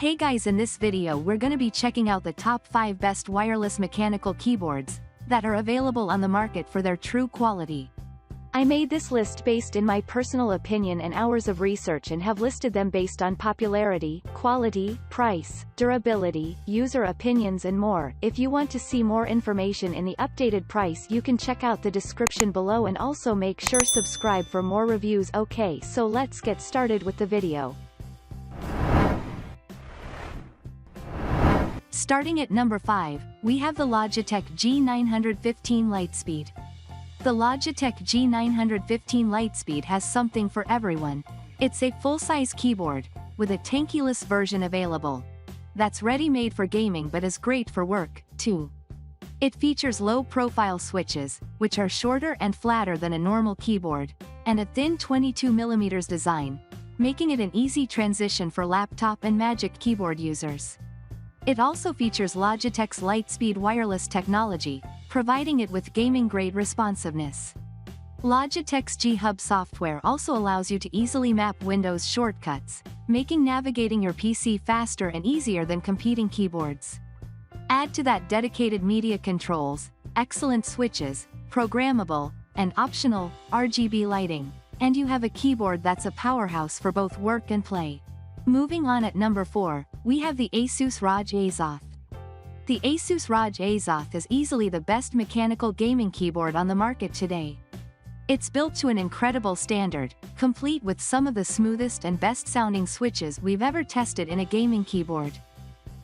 Hey guys, in this video we're gonna be checking out the top 5 best wireless mechanical keyboards that are available on the market for their true quality. I made this list based in my personal opinion and hours of research and have listed them based on popularity, quality, price, durability, user opinions and more. If you want to see more information in the updated price, you can check out the description below and also make sure subscribe for more reviews. Okay, so let's get started with the video. Starting at number 5, we have the Logitech G915 Lightspeed. The Logitech G915 Lightspeed has something for everyone. It's a full-size keyboard, with a tankless version available. That's ready-made for gaming but is great for work, too. It features low-profile switches, which are shorter and flatter than a normal keyboard, and a thin 22mm design, making it an easy transition for laptop and Magic Keyboard users. It also features Logitech's Lightspeed wireless technology, providing it with gaming-grade responsiveness. Logitech's G-Hub software also allows you to easily map Windows shortcuts, making navigating your PC faster and easier than competing keyboards. Add to that dedicated media controls, excellent switches, programmable, and optional RGB lighting, and you have a keyboard that's a powerhouse for both work and play. Moving on at number 4, we have the ASUS ROG Azoth. The Asus ROG Azoth is easily the best mechanical gaming keyboard on the market today. It's built to an incredible standard, complete with some of the smoothest and best-sounding switches we've ever tested in a gaming keyboard.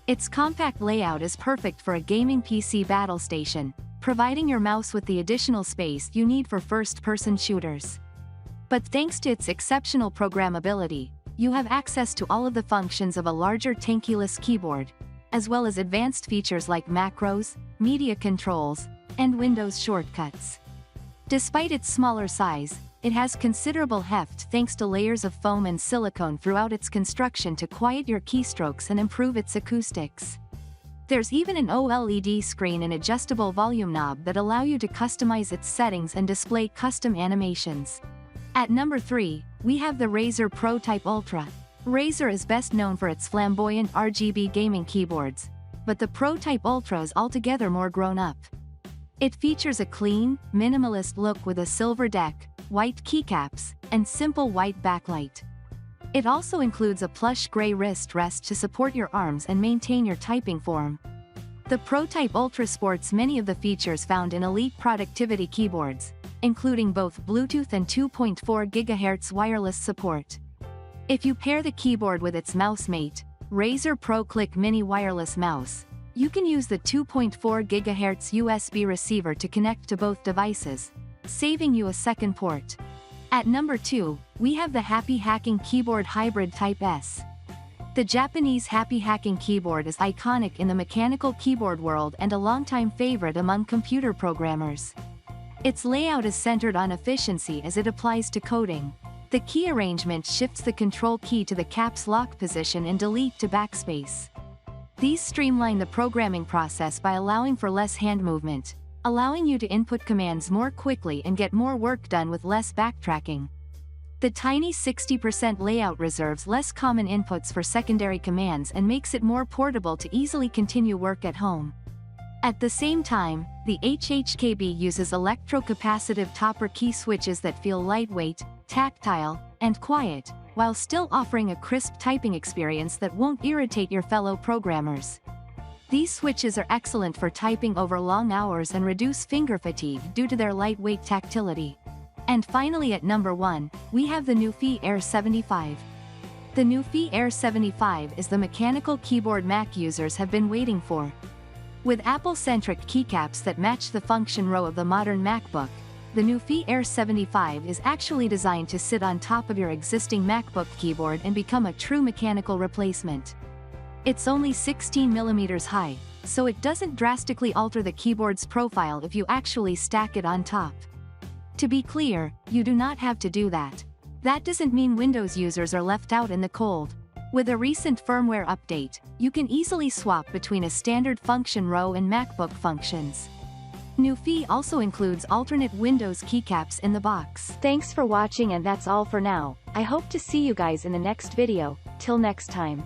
Its compact layout is perfect for a gaming PC battle station, providing your mouse with the additional space you need for first-person shooters. But thanks to its exceptional programmability, you have access to all of the functions of a larger tankless keyboard, as well as advanced features like macros, media controls, and Windows shortcuts. Despite its smaller size, it has considerable heft thanks to layers of foam and silicone throughout its construction to quiet your keystrokes and improve its acoustics. There's even an OLED screen and adjustable volume knob that allow you to customize its settings and display custom animations. At number 3, we have the Razer Protype Ultra. Razer is best known for its flamboyant RGB gaming keyboards, but the Protype Ultra is altogether more grown-up. It features a clean, minimalist look with a silver deck, white keycaps, and simple white backlight. It also includes a plush gray wrist rest to support your arms and maintain your typing form. The Protype Ultra sports many of the features found in elite productivity keyboards, including both Bluetooth and 2.4 GHz wireless support. If you pair the keyboard with its mouse mate, Razer Pro Click Mini Wireless Mouse, you can use the 2.4 GHz USB receiver to connect to both devices, saving you a second port. At number 2, we have the Happy Hacking Keyboard Hybrid Type S. The Japanese Happy Hacking keyboard is iconic in the mechanical keyboard world and a longtime favorite among computer programmers. Its layout is centered on efficiency as it applies to coding. The key arrangement shifts the control key to the caps lock position and delete to backspace. These streamline the programming process by allowing for less hand movement, allowing you to input commands more quickly and get more work done with less backtracking. The tiny 60% layout reserves less common inputs for secondary commands and makes it more portable to easily continue work at home. At the same time, the HHKB uses electrocapacitive topper key switches that feel lightweight, tactile, and quiet, while still offering a crisp typing experience that won't irritate your fellow programmers. These switches are excellent for typing over long hours and reduce finger fatigue due to their lightweight tactility. And finally at number 1, we have the Nuphy Air75. The Nuphy Air75 is the mechanical keyboard Mac users have been waiting for. With Apple-centric keycaps that match the function row of the modern MacBook, the Nuphy Air75 is actually designed to sit on top of your existing MacBook keyboard and become a true mechanical replacement. It's only 16mm high, so it doesn't drastically alter the keyboard's profile if you actually stack it on top. To be clear, you do not have to do that. That doesn't mean Windows users are left out in the cold. With a recent firmware update, you can easily swap between a standard function row and MacBook functions. Nuphy also includes alternate Windows keycaps in the box. Thanks for watching and that's all for now. I hope to see you guys in the next video. Till next time.